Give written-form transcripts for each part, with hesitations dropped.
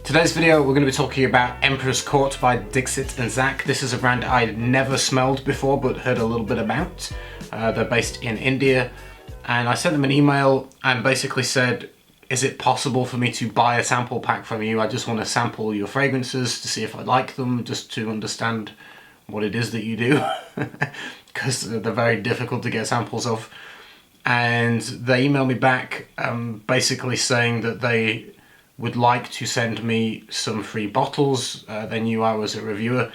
Today's video we're going to be talking about Emperor's Court by Dixit Zak. This is a brand I'd never smelled before but heard a little bit about. They're based in India, and I sent them an email and basically said, is it possible for me to buy a sample pack from you? I just want to sample your fragrances to see if I like them, just to understand what it is that you do, because they're very difficult to get samples of. And they emailed me back basically saying that they would like to send me some free bottles. They knew I was a reviewer,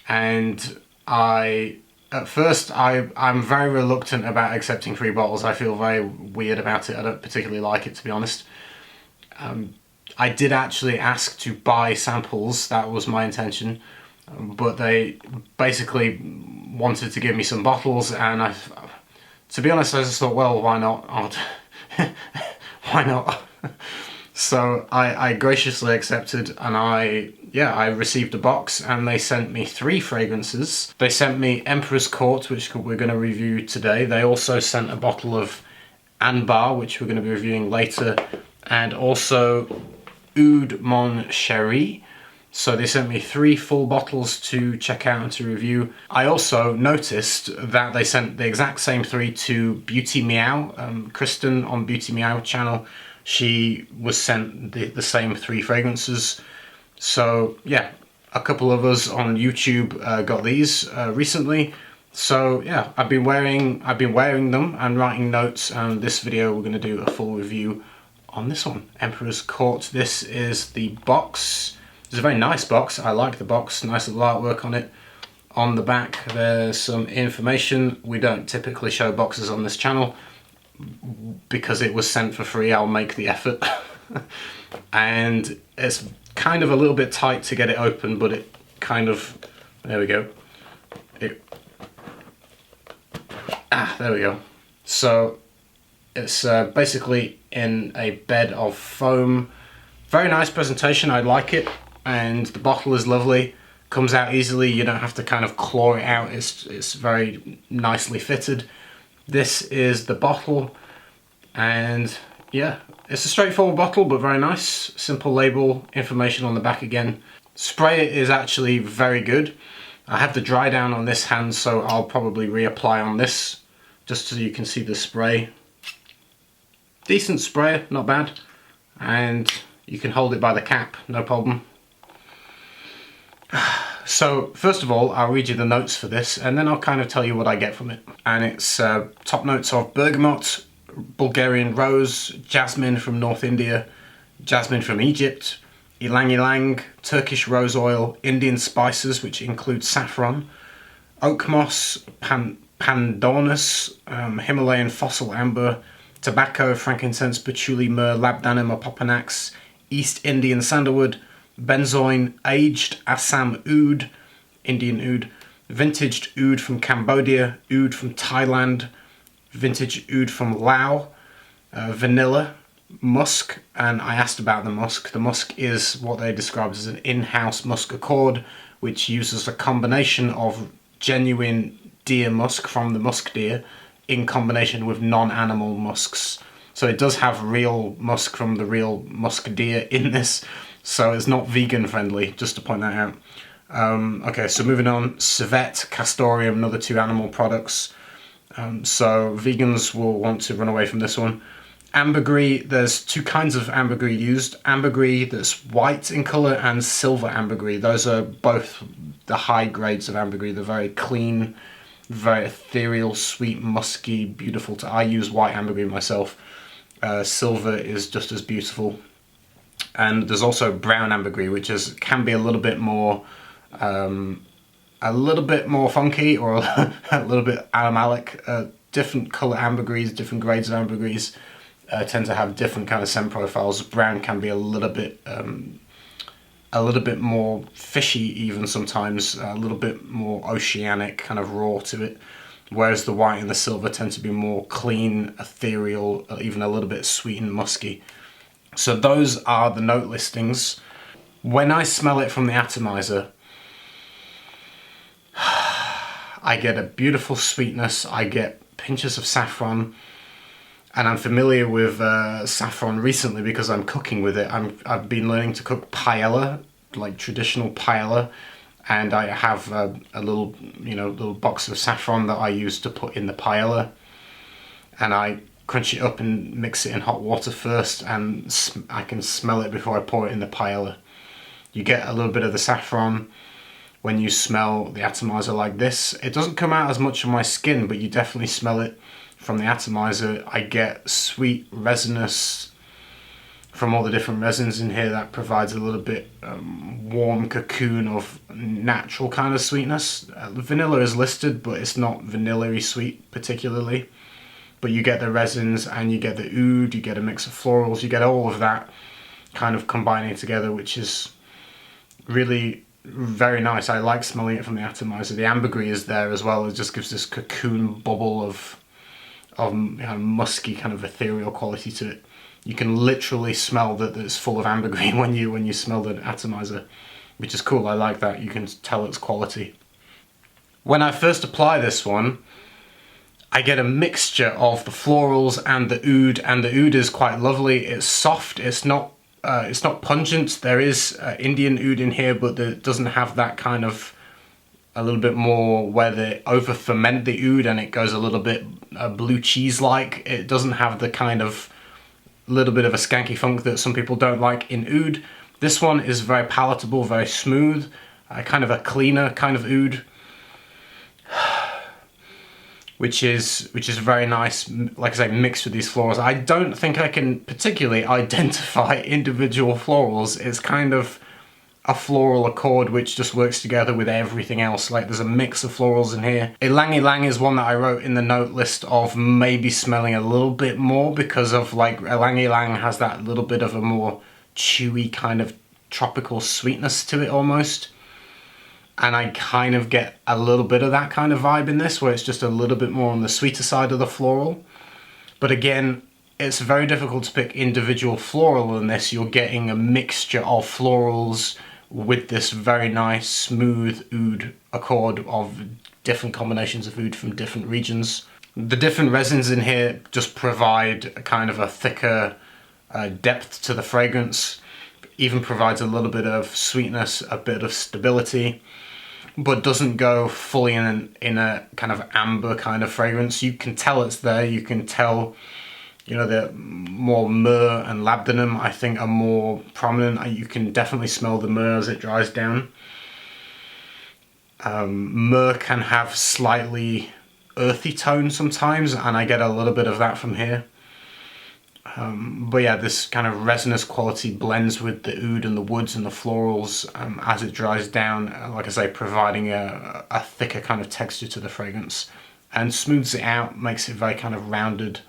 and at first I'm very reluctant about accepting free bottles. I feel very weird about it. I don't particularly like it, to be honest. I did actually ask to buy samples, that was my intention, but they basically wanted to give me some bottles, and to be honest, I just thought, well, why not? Why not? So I graciously accepted, and I received a box, and they sent me 3 fragrances. They sent me Emperor's Court, which we're going to review today. They also sent a bottle of Anbar, which we're going to be reviewing later, and also Oud Mon Chéri. So they sent me 3 full bottles to check out and to review. I also noticed that they sent the exact same 3 to Beauty Meow. Kristen on Beauty Meow channel, she was sent the same 3 fragrances. So yeah, a couple of us on YouTube got these recently. So yeah, I've been wearing them and writing notes, and this video we're going to do a full review on this one, Emperor's Court. This is the box. It's a very nice box. I like the box. Nice little artwork on it. On the back there's some information. We don't typically show boxes on this channel because it was sent for free. I'll make the effort. And it's kind of a little bit tight to get it open, but it kind of, there we go. There we go. So it's basically in a bed of foam. Very nice presentation, I like it. And the bottle is lovely, comes out easily, you don't have to kind of claw it out, it's very nicely fitted. This is the bottle, and yeah, it's a straightforward bottle but very nice. Simple label, information on the back again. Spray is actually very good. I have the dry down on this hand, so I'll probably reapply on this just so you can see the spray. Decent spray, not bad, and you can hold it by the cap, no problem. So first of all, I'll read you the notes for this, and then I'll kind of tell you what I get from it. And it's top notes of bergamot, Bulgarian rose, jasmine from North India, jasmine from Egypt, ylang ylang, Turkish rose oil, Indian spices which include saffron, oak moss, pandanus, Himalayan fossil amber, tobacco, frankincense, patchouli, myrrh, labdanum, opopanax, East Indian sandalwood, benzoin, aged Assam oud, Indian oud, vintaged oud from Cambodia, oud from Thailand, vintage oud from Laos, vanilla, musk, and I asked about the musk. The musk is what they described as an in-house musk accord, which uses a combination of genuine deer musk from the musk deer in combination with non-animal musks. So it does have real musk from the real musk deer in this. So it's not vegan friendly, just to point that out. Okay, so moving on, civet, castoreum, another 2 animal products. So vegans will want to run away from this one. Ambergris, there's 2 kinds of ambergris used. Ambergris that's white in colour and silver ambergris. Those are both the high grades of ambergris. They're very clean, very ethereal, sweet, musky, beautiful. I use white ambergris myself. Silver is just as beautiful. And there's also brown ambergris, which can be a little bit more funky, or a little bit animalic. Different colour ambergris, different grades of ambergris tend to have different kind of scent profiles. Brown can be a little bit more fishy, even sometimes, a little bit more oceanic, kind of raw to it. Whereas the white and the silver tend to be more clean, ethereal, even a little bit sweet and musky. So those are the note listings. When I smell it from the atomizer, I get a beautiful sweetness, I get pinches of saffron, And I'm familiar with saffron recently because I'm cooking with it. I've been learning to cook paella, like traditional paella, and I have a little, little box of saffron that I use to put in the paella, and I crunch it up and mix it in hot water first, and I can smell it before I pour it in the paella. You get a little bit of the saffron when you smell the atomizer like this. It doesn't come out as much on my skin, but you definitely smell it from the atomizer. I get sweet resinous from all the different resins in here that provides a little bit warm cocoon of natural kind of sweetness. Vanilla is listed, but it's not vanilla-y sweet particularly. But you get the resins and you get the oud, you get a mix of florals, you get all of that kind of combining together, which is really very nice. I like smelling it from the atomizer. The ambergris is there as well. It just gives this cocoon bubble of musky kind of ethereal quality to it. You can literally smell that it's full of ambergris when you smell the atomizer, which is cool. I like that. You can tell its quality. When I first apply this one, I get a mixture of the florals and the oud is quite lovely. It's soft. It's not pungent. There is Indian oud in here, but it doesn't have that kind of a little bit more where they over ferment the oud and it goes a little bit blue cheese like. It doesn't have the kind of little bit of a skanky funk that some people don't like in oud. This one is very palatable, very smooth, kind of a cleaner kind of oud, which is very nice, like I say, mixed with these florals. I don't think I can particularly identify individual florals. It's kind of a floral accord which just works together with everything else. Like there's a mix of florals in here. Ylang Ylang is one that I wrote in the note list of maybe smelling a little bit more because of like Ylang Ylang has that little bit of a more chewy kind of tropical sweetness to it almost. And I kind of get a little bit of that kind of vibe in this, where it's just a little bit more on the sweeter side of the floral. But again, it's very difficult to pick individual floral in this. You're getting a mixture of florals with this very nice, smooth oud accord of different combinations of oud from different regions. The different resins in here just provide a kind of a thicker depth to the fragrance. Even provides a little bit of sweetness, a bit of stability, but doesn't go fully in a kind of amber kind of fragrance. You can tell it's there. You can tell, the more myrrh and labdanum I think are more prominent. You can definitely smell the myrrh as it dries down. Myrrh can have slightly earthy tones sometimes, and I get a little bit of that from here. But yeah, this kind of resinous quality blends with the oud and the woods and the florals as it dries down, like I say, providing a thicker kind of texture to the fragrance and smooths it out, makes it very kind of rounded.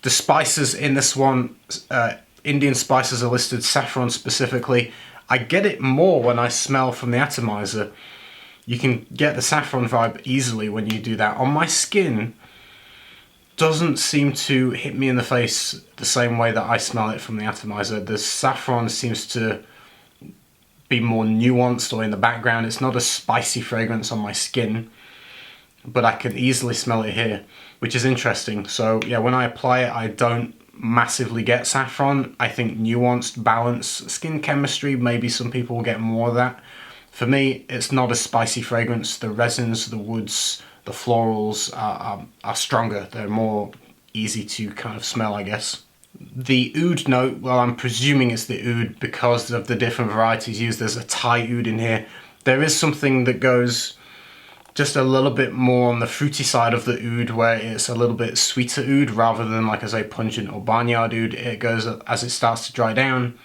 The spices in this one, Indian spices are listed, saffron specifically. I get it more when I smell from the atomizer. You can get the saffron vibe easily when you do that. On my skin, doesn't seem to hit me in the face the same way that I smell it from the atomizer. The saffron seems to be more nuanced or in the background. It's not a spicy fragrance on my skin, but I can easily smell it here, which is interesting. So yeah, when I apply it, I don't massively get saffron. I think nuanced, balanced skin chemistry, maybe some people will get more of that. For me, it's not a spicy fragrance. The resins, the woods, the florals are stronger. They're more easy to kind of smell, I guess. The oud note, well, I'm presuming it's the oud because of the different varieties used. There's a Thai oud in here. There is something that goes just a little bit more on the fruity side of the oud, where it's a little bit sweeter oud rather than, like I say, pungent or barnyard oud. It goes as it starts to dry down.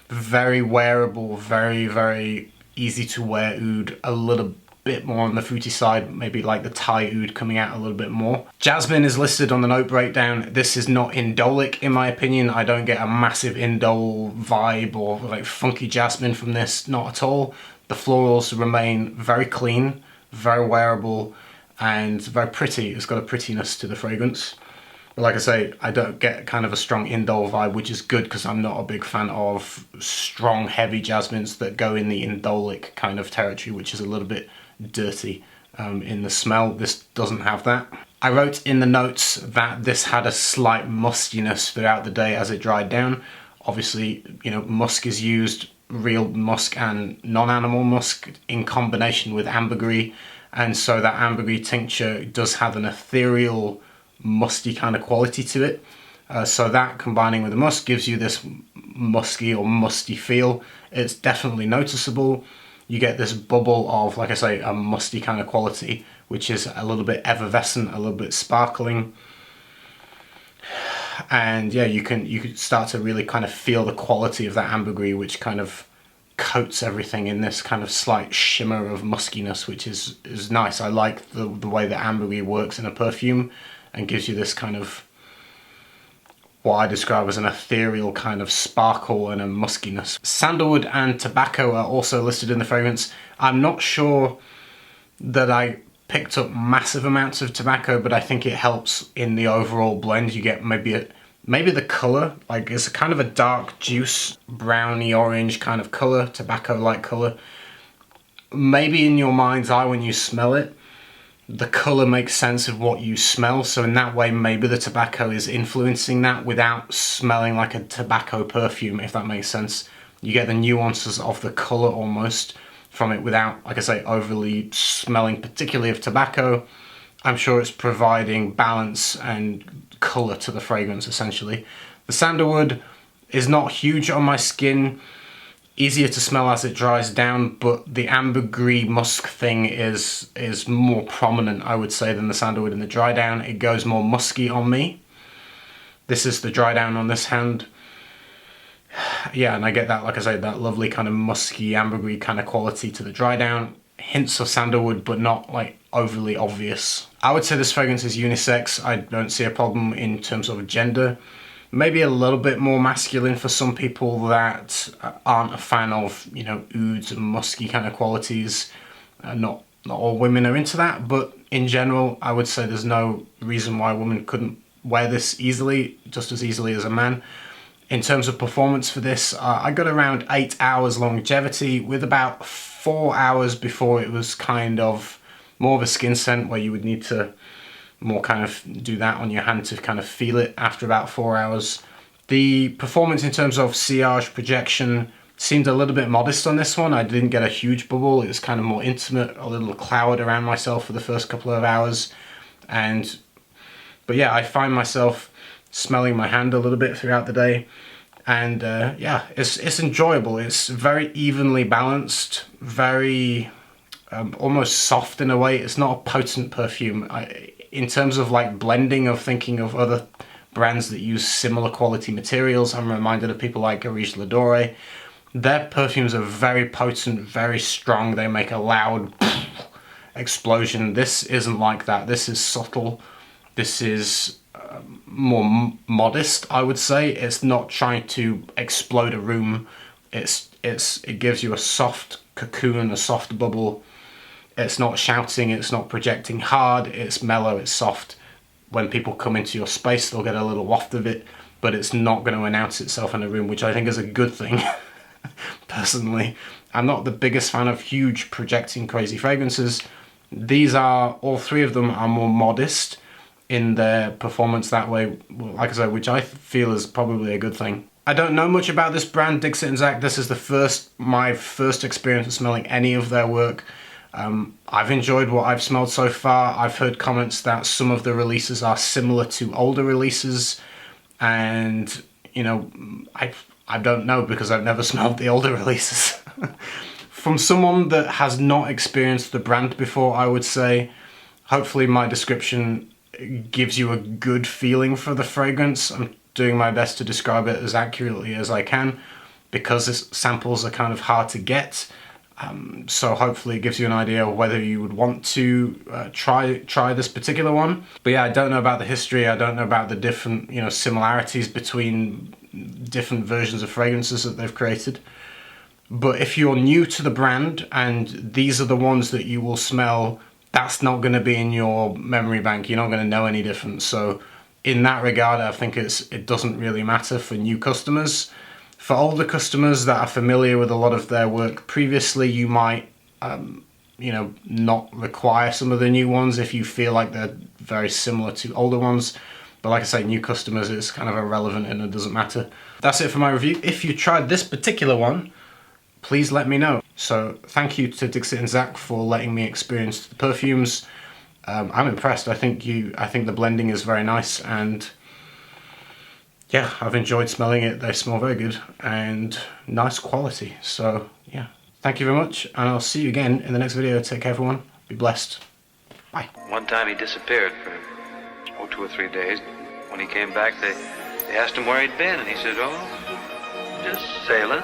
Very wearable, very, very easy to wear oud. A little bit more on the fruity side, maybe like the Thai oud coming out a little bit more. Jasmine is listed on the note breakdown. This is not indolic in my opinion. I don't get a massive indole vibe or like funky jasmine from this, not at all. The florals remain very clean, very wearable, and very pretty. It's got a prettiness to the fragrance. But like I say, I don't get kind of a strong indole vibe, which is good because I'm not a big fan of strong, heavy jasmines that go in the indolic kind of territory, which is a little bit dirty in the smell. This doesn't have that. I wrote in the notes that this had a slight mustiness throughout the day as it dried down. Obviously, you know, musk is used, real musk and non-animal musk in combination with ambergris, and so that ambergris tincture does have an ethereal, musty kind of quality to it. So that combining with the musk gives you this musky or musty feel. It's definitely noticeable. You get this bubble of, like I say, a musty kind of quality, which is a little bit effervescent, a little bit sparkling. And yeah, you can start to really kind of feel the quality of that ambergris, which kind of coats everything in this kind of slight shimmer of muskiness, which is nice. I like the way that ambergris works in a perfume and gives you this kind of what I describe as an ethereal kind of sparkle and a muskiness. Sandalwood and tobacco are also listed in the fragrance. I'm not sure that I picked up massive amounts of tobacco, but I think it helps in the overall blend. You get maybe the color, like it's kind of a dark juice, browny orange kind of color, tobacco-like color. Maybe in your mind's eye when you smell it, the color makes sense of what you smell, so in that way maybe the tobacco is influencing that without smelling like a tobacco perfume, if that makes sense. You get the nuances of the color almost from it without, like I say, overly smelling particularly of tobacco. I'm sure it's providing balance and color to the fragrance essentially. The sandalwood is not huge on my skin, easier to smell as it dries down, but the ambergris musk thing is more prominent, I would say, than the sandalwood in the dry down. It goes more musky on me. This is the dry down on this hand. Yeah, and I get that, like I say, that lovely kind of musky ambergris kind of quality to the dry down. Hints of sandalwood, but not like overly obvious. I would say this fragrance is unisex. I don't see a problem in terms of gender. Maybe a little bit more masculine for some people that aren't a fan of, you know, ouds and musky kind of qualities. Not all women are into that, but in general, I would say there's no reason why a woman couldn't wear this easily, just as easily as a man. In terms of performance for this, I got around 8 hours longevity with about 4 hours before it was kind of more of a skin scent where you would need to more kind of do that on your hand to kind of feel it after about 4 hours. The performance in terms of sillage projection seemed a little bit modest on this one. I didn't get a huge bubble. It was kind of more intimate, a little cloud around myself for the first couple of hours. But yeah, I find myself smelling my hand a little bit throughout the day. And yeah, it's enjoyable. It's very evenly balanced, very almost soft in a way. It's not a potent perfume. In terms of like blending, of thinking of other brands that use similar quality materials, I'm reminded of people like Garage Ladore. Their perfumes are very potent, very strong. They make a loud explosion. This isn't like that. This is subtle. This is more modest, I would say. It's not trying to explode a room. It gives you a soft cocoon, a soft bubble. It's not shouting, it's not projecting hard, it's mellow, it's soft. When people come into your space, they'll get a little waft of it, but it's not going to announce itself in a room, which I think is a good thing. Personally, I'm not the biggest fan of huge projecting crazy fragrances. These are, all three of them are more modest in their performance that way, like I said, which I feel is probably a good thing. I don't know much about this brand, Dixit Zak. This is my first experience of smelling any of their work. I've enjoyed what I've smelled so far. I've heard comments that some of the releases are similar to older releases, and you know, I don't know because I've never smelled the older releases. From someone that has not experienced the brand before, I would say, hopefully my description gives you a good feeling for the fragrance. I'm doing my best to describe it as accurately as I can because samples are kind of hard to get. So hopefully it gives you an idea of whether you would want to try this particular one. But yeah, I don't know about the history. I don't know about the different, you know, similarities between different versions of fragrances that they've created. But if you're new to the brand and these are the ones that you will smell, that's not going to be in your memory bank. You're not going to know any difference. So in that regard, I think it doesn't really matter for new customers. For older customers that are familiar with a lot of their work previously, you might you know, not require some of the new ones if you feel like they're very similar to older ones. But like I say, new customers, it's kind of irrelevant and it doesn't matter. That's it for my review. If you tried this particular one, please let me know. So thank you to Dixit and Zak for letting me experience the perfumes. I'm impressed. I think the blending is very nice, and yeah, I've enjoyed smelling it. They smell very good and nice quality. So yeah, thank you very much, and I'll see you again in the next video. Take care, everyone. Be blessed. Bye. One time he disappeared for 2 or 3 days. When he came back, they asked him where he'd been, and he said, "Oh, just sailing."